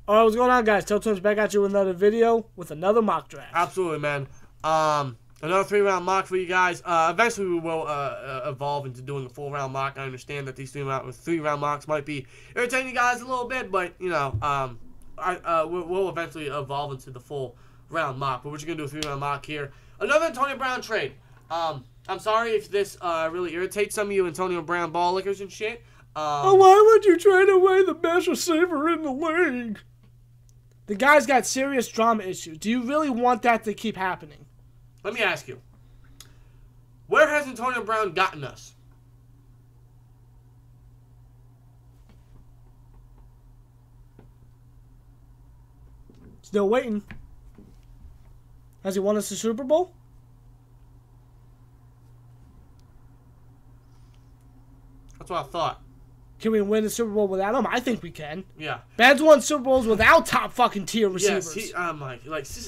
All right, what's going on, guys? Telltale's back at you with another video with another mock draft. Absolutely, man. Another 3-round mock for you guys. Eventually, we will evolve into doing a 4-round mock. I understand that these 3-round mocks might be irritating you guys a little bit, but you know, we'll eventually evolve into the full round mock. But we're just gonna do a 3-round mock here. Another Antonio Brown trade. I'm sorry if this really irritates some of you Antonio Brown ball lickers and shit. Why would you trade away the best receiver in the league? The guy's got serious drama issues. Do you really want that to keep happening? Let me ask you. Where has Antonio Brown gotten us? Still waiting. Has he won us the Super Bowl? That's what I thought. Can we win the Super Bowl without him? I think we can. Yeah. Ben's won Super Bowls without top fucking tier receivers. Yes,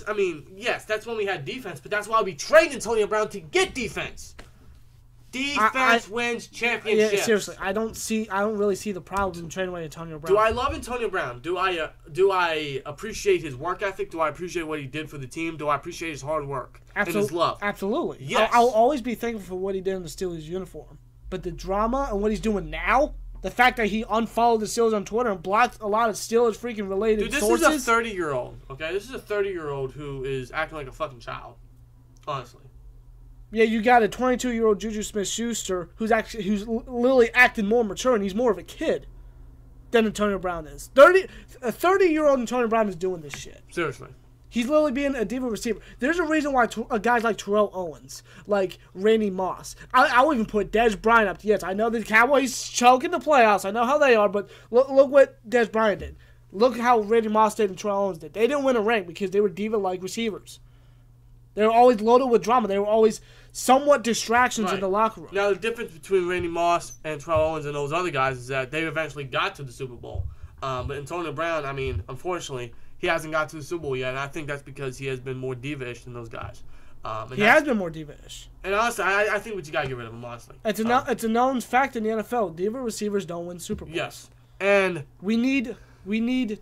I mean, yes, that's when we had defense, but that's why we traded Antonio Brown to get defense. Defense wins championships. Yeah, seriously, I don't really see the problem in trading away Antonio Brown. Do I love Antonio Brown? Do I appreciate his work ethic? Do I appreciate what he did for the team? Do I appreciate his hard work and his love? Absolutely. Yes. I'll always be thankful for what he did in the Steelers uniform. But the drama and what he's doing now, the fact that he unfollowed the Steelers on Twitter and blocked a lot of Steelers freaking related sources. This is a 30-year-old, okay? This is a 30-year-old who is acting like a fucking child, honestly. Yeah, you got a 22-year-old Juju Smith-Schuster who's literally acting more mature, and he's more of a kid than Antonio Brown is. A 30-year-old Antonio Brown is doing this shit. Seriously. He's literally being a diva receiver. There's a reason why guys like Terrell Owens, like Randy Moss, I'll even put Dez Bryant up to yes. I know the Cowboys choke in the playoffs. I know how they are, but look what Dez Bryant did. Look how Randy Moss did and Terrell Owens did. They didn't win a ring because they were diva-like receivers. They were always loaded with drama. They were always somewhat distractions in the locker room. Now, the difference between Randy Moss and Terrell Owens and those other guys is that they eventually got to the Super Bowl. But Antonio Brown, I mean, unfortunately, he hasn't got to the Super Bowl yet, and I think that's because he has been more diva-ish than those guys. He has been more diva-ish. And honestly, I think you got to get rid of him, honestly. It's a known fact in the NFL. Diva receivers don't win Super Bowls. Yes. And we need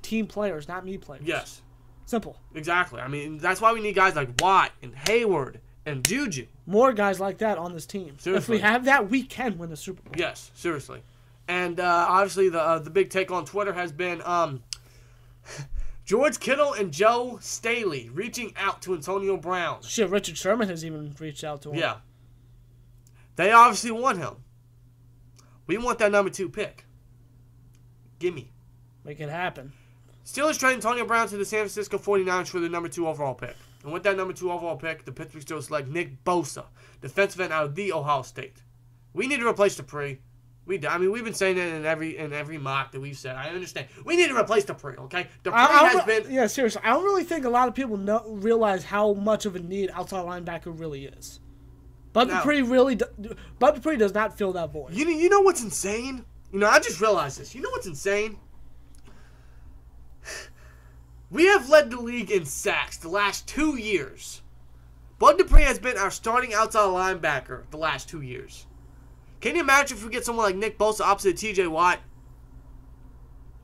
team players, not me players. Yes. Simple. Exactly. I mean, that's why we need guys like Watt and Hayward and Juju. More guys like that on this team. Seriously. If we have that, we can win the Super Bowl. Yes, seriously. And obviously, the big take on Twitter has been George Kittle and Joe Staley reaching out to Antonio Brown. Shit, Richard Sherman has even reached out to him. Yeah. They obviously want him. We want that number 2 pick. Gimme. Make it happen. Steelers trade Antonio Brown to the San Francisco 49ers for the number 2 overall pick. And with that number 2 overall pick, the Pittsburgh Steelers select Nick Bosa, defensive end out of the Ohio State. We need to replace Dupree. We've been saying it in every mock that we've said. I understand. We need to replace Dupree, okay? Dupree has been... Yeah, seriously. I don't really think a lot of people realize how much of a need outside linebacker really is. Bud Dupree does not fill that void. You know what's insane? You know, I just realized this. You know what's insane? We have led the league in sacks the last 2 years. Bud Dupree has been our starting outside linebacker the last 2 years. Can you imagine if we get someone like Nick Bosa opposite TJ Watt?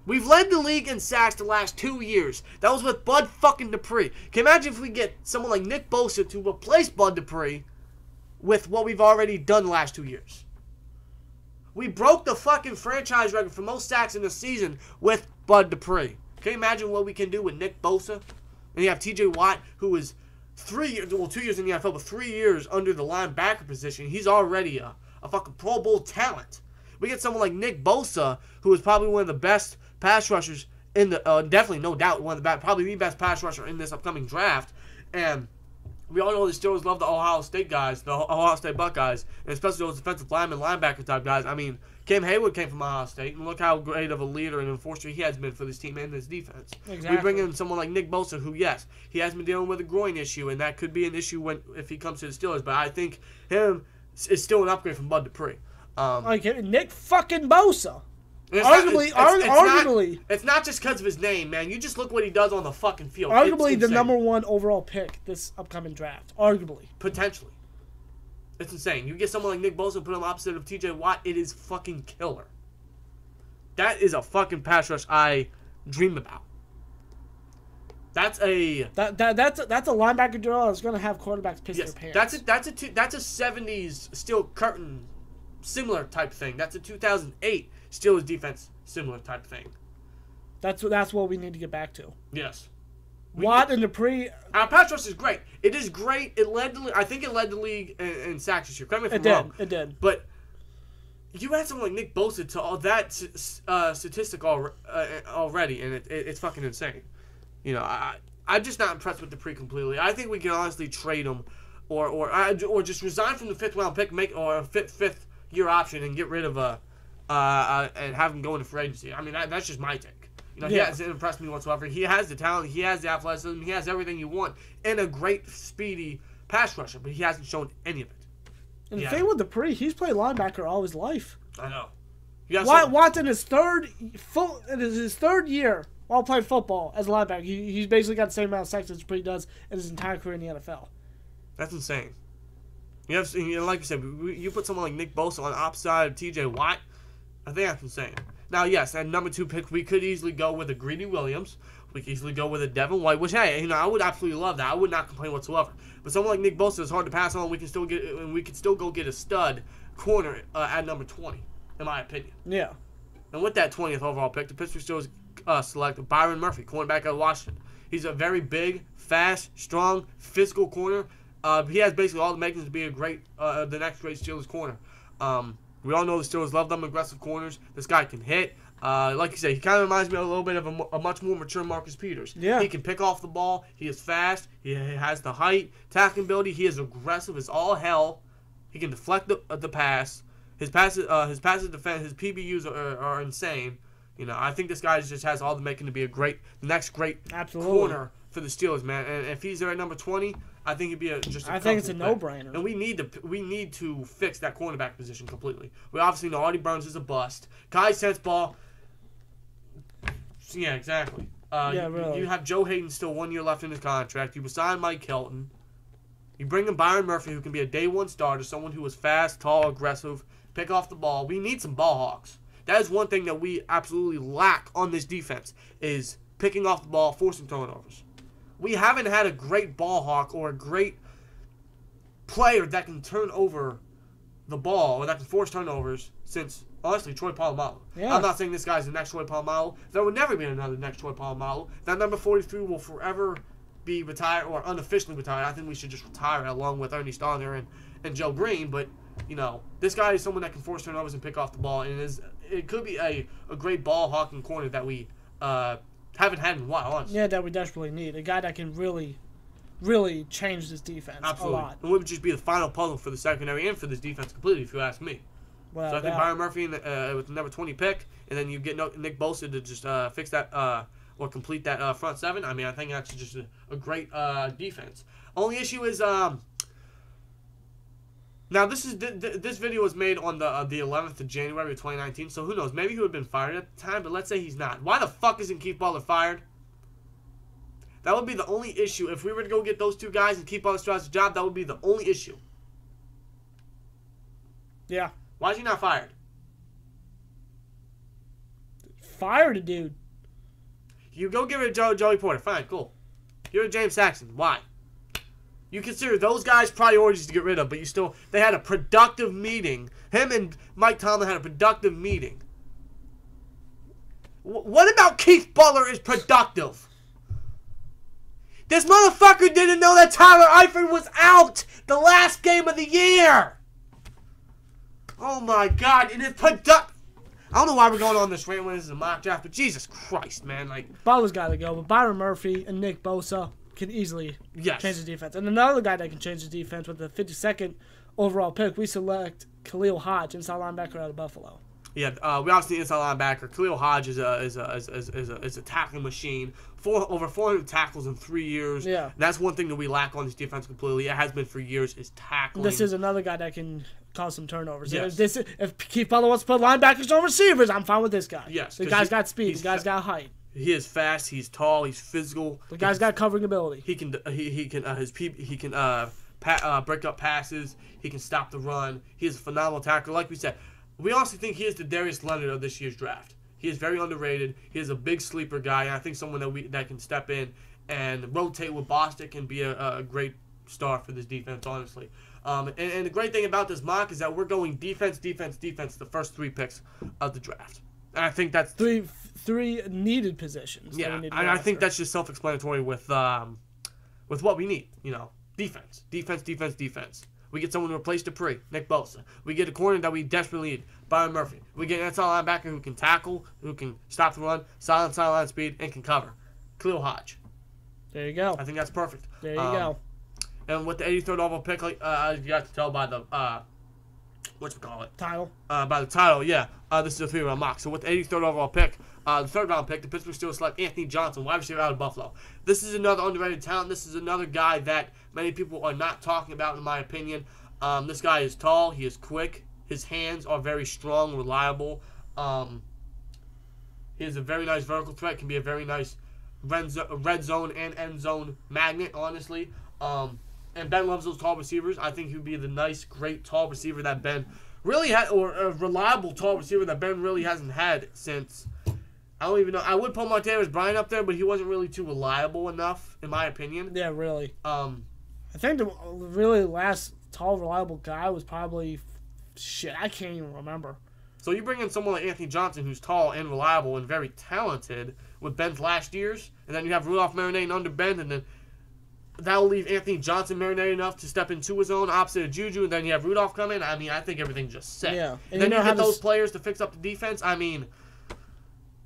We've led the league in sacks the last 2 years. That was with Bud fucking Dupree. Can you imagine if we get someone like Nick Bosa to replace Bud Dupree with what we've already done the last 2 years? We broke the fucking franchise record for most sacks in the season with Bud Dupree. Can you imagine what we can do with Nick Bosa? And you have TJ Watt, who is 2 years in the NFL, but 3 years under the linebacker position. He's already a fucking Pro Bowl talent. We get someone like Nick Bosa, who is probably one of the best pass rushers in the, definitely, no doubt, probably the best pass rusher in this upcoming draft. And we all know the Steelers love the Ohio State guys, the Ohio State Buckeyes, and especially those defensive lineman, linebacker type guys. I mean, Cam Hayward came from Ohio State, and look how great of a leader and enforcer he has been for this team and this defense. Exactly. We bring in someone like Nick Bosa, who, yes, he has been dealing with a groin issue, and that could be an issue if he comes to the Steelers. But I think him is still an upgrade from Bud Dupree. Nick fucking Bosa. Arguably. It's not just because of his name, man. You just look what he does on the fucking field. Arguably the number 1 overall pick this upcoming draft. Arguably. Potentially. It's insane. You get someone like Nick Bosa and put him opposite of TJ Watt, it is fucking killer. That is a fucking pass rush I dream about. That's a linebacker drill that's going to have quarterbacks piss their pants. That's a 70s Steel Curtain similar type thing. That's a 2008 Steelers defense similar type thing. That's what we need to get back to. Yes. Watt and Dupree. Our pass rush is great. It is great. I think it led the league in sacks this year. Correct me if I'm wrong. It did. But you add someone like Nick Bosa to all that statistic already, and it's fucking insane. You know, I'm just not impressed with Dupree completely. I think we can honestly trade him, or just resign from the 5th round pick, make or a fifth year option, and get rid of and have him go into free agency. I mean, that's just my take. You know, he hasn't impressed me whatsoever. He has the talent, he has the athleticism, he has everything you want, and a great speedy pass rusher, but he hasn't shown any of it. And the thing with Dupree, he's played linebacker all his life. I know. Watt's in his third year while playing football as a linebacker. He's basically got the same amount of sacks as Dupree does in his entire career in the NFL. That's insane. Like you said, you put someone like Nick Bosa on the opposite side of T.J. Watt, I think that's insane. Now, yes, at number 2 pick, we could easily go with a Greedy Williams. We could easily go with a Devin White, which, hey, I would absolutely love that. I would not complain whatsoever. But someone like Nick Bosa is hard to pass on. We can still go get a stud corner at number 20, in my opinion. Yeah. And with that 20th overall pick, the Pittsburgh Steelers select Byron Murphy, cornerback out of Washington. He's a very big, fast, strong, physical corner. He has basically all the makings to be the next great Steelers corner. We all know the Steelers love them aggressive corners. This guy can hit. Like you said, he kind of reminds me a little bit of a much more mature Marcus Peters. Yeah. He can pick off the ball. He is fast. He has the height, tackling ability. He is aggressive as all hell. He can deflect the pass. His passive defense, his PBUs are insane. You know, I think this guy just has all the making to be the next great corner for the Steelers, man. And if he's there at number 20, I think he'd be I think it's a no-brainer. And we need to fix that cornerback position completely. We obviously know Artie Burns is a bust. Kai Sensabaugh, yeah, exactly. Really. You have Joe Hayden still 1 year left in his contract. You sign Mike Hilton. You bring in Byron Murphy, who can be a day one starter, someone who is fast, tall, aggressive, pick off the ball. We need some ball hawks. That is one thing that we absolutely lack on this defense is picking off the ball, forcing turnovers. We haven't had a great ball hawk or a great player that can turn over the ball or that can force turnovers since, honestly, Troy Polamalu. Yeah. I'm not saying this guy's the next Troy Polamalu. There will never be another next Troy Polamalu. That number 43 will forever be retired or unofficially retired. I think we should just retire it along with Ernie Stallner and Joe Green. But, you know, this guy is someone that can force turnovers and pick off the ball. And it could be a great ball hawking corner that we haven't had in a while, honestly. Yeah, that we desperately need. A guy that can really, really change this defense a lot. And would just be the final puzzle for the secondary and for this defense completely, if you ask me. Well, so I think Byron Murphy with the number 20 pick, and then you get Nick Bosa to just fix that or complete that front seven. I mean, I think that's just a great defense. Only issue is now this video was made on the 11th of January of 2019. So who knows? Maybe he would have been fired at the time. But let's say he's not. Why the fuck isn't Keith Butler fired? That would be the only issue. If we were to go get those two guys and Keith Butler still has a job, that would be the only issue. Yeah. Why is he not fired? Fired a dude. You go give it to Joey Porter. Fine, cool. You're James Saxon. Why? You consider those guys priorities to get rid of, but they had a productive meeting. Him and Mike Tomlin had a productive meeting. What about Keith Butler is productive? This motherfucker didn't know that Tyler Eifert was out the last game of the year. Oh my God, it is productive. I don't know why we're going on this rant when this is a mock draft, but Jesus Christ, man. Butler's got to go, but Byron Murphy and Nick Bosa can easily change the defense. And another guy that can change the defense with the 52nd overall pick, we select Khalil Hodge, inside linebacker out of Buffalo. Yeah, we obviously inside linebacker. Khalil Hodge is a tackling machine. Over 400 tackles in 3 years. Yeah, and that's one thing that we lack on this defense completely. It has been for years. Is tackling. This is another guy that can cause some turnovers. Yes. If Keith Butler wants to put linebackers on receivers, I'm fine with this guy. Yes, the guy's got speed. The guy's got height. He is fast. He's tall. He's physical. The guy's got covering ability. He can break up passes. He can stop the run. He is a phenomenal tackler. Like we said, we also think he is the Darius Leonard of this year's draft. He is very underrated. He is a big sleeper guy, and I think someone that can step in and rotate with Bostic and be a great star for this defense, honestly. And the great thing about this mock is that we're going defense, defense, defense the first 3 picks of the draft. And I think that's three needed positions. Yeah, and I think that's just self-explanatory with what we need. Defense, defense, defense, defense. We get someone to replace Dupree, Nick Bosa. We get a corner that we desperately need, Byron Murphy. We get an outside linebacker who can tackle, who can stop the run, silent sideline speed, and can cover. Khalil Hodge. There you go. I think that's perfect. There you go. And with the 83rd overall pick, you got to tell by the Title. By the title, yeah. This is a 3-round mock. So with the 83rd overall pick, the 3rd round pick, the Pittsburgh Steelers select Anthony Johnson, wide receiver out of Buffalo. This is another underrated talent. This is another guy that many people are not talking about, in my opinion. This guy is tall. He is quick. His hands are very strong, reliable. He is a very nice vertical threat. Can be a very nice red zone and end zone magnet, honestly. And Ben loves those tall receivers. I think he would be the nice, great tall receiver that Ben really had, or a reliable tall receiver that Ben really hasn't had since. I don't even know. I would put Martavis Bryant up there, but he wasn't really too reliable enough, in my opinion. Yeah, really. I think the really last tall, reliable guy was probably I can't even remember. So you bring in someone like Anthony Johnson, who's tall and reliable and very talented, with Ben's last years, and then you have Rudolph marinating under Ben, and then that will leave Anthony Johnson marinated enough to step into his own opposite of Juju, and then you have Rudolph come in. I mean, I think everything's just set. Yeah. And then you get those players to fix up the defense. I mean,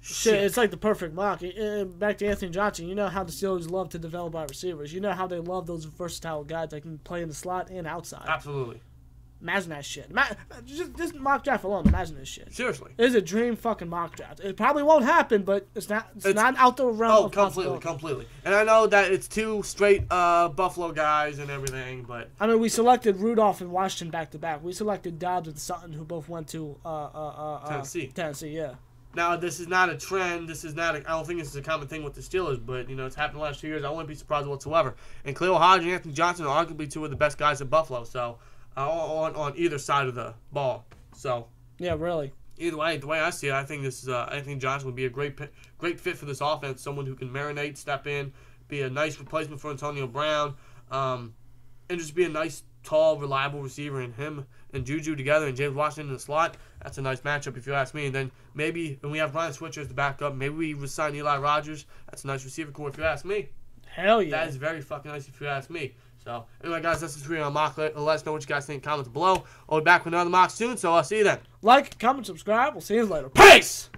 shit. It's like the perfect mock. Back to Anthony Johnson, you know how the Steelers love to develop our receivers. You know how they love those versatile guys that can play in the slot and outside. Absolutely. Imagine that shit. Just mock draft alone. Imagine this shit. Seriously. It is a dream fucking mock draft. It probably won't happen, but it's not out the realm of possibility. Completely. And I know that it's 2 straight Buffalo guys and everything, but I mean, we selected Rudolph and Washington back to back. We selected Dobbs and Sutton, who both went to Tennessee. Tennessee, yeah. Now, this is not a trend. I don't think this is a common thing with the Steelers, but it's happened the last 2 years. I wouldn't be surprised whatsoever. And Khalil Hodge and Anthony Johnson are arguably 2 of the best guys at Buffalo. So. On either side of the ball. So yeah, really. Either way, the way I see it, I think this is Anthony Johnson would be a great fit for this offense. Someone who can marinate, step in, be a nice replacement for Antonio Brown, and just be a nice, tall, reliable receiver. And him and Juju together and James Washington in the slot, that's a nice matchup if you ask me. And then maybe when we have Brian Switzer as the backup, maybe we resign Eli Rogers. That's a nice receiver core if you ask me. Hell yeah. That is very fucking nice if you ask me. So, anyway, guys, that's the 3-round mock. Let us know what you guys think in comments below. I'll be back with another mock soon, so I'll see you then. Like, comment, subscribe. We'll see you later. Peace!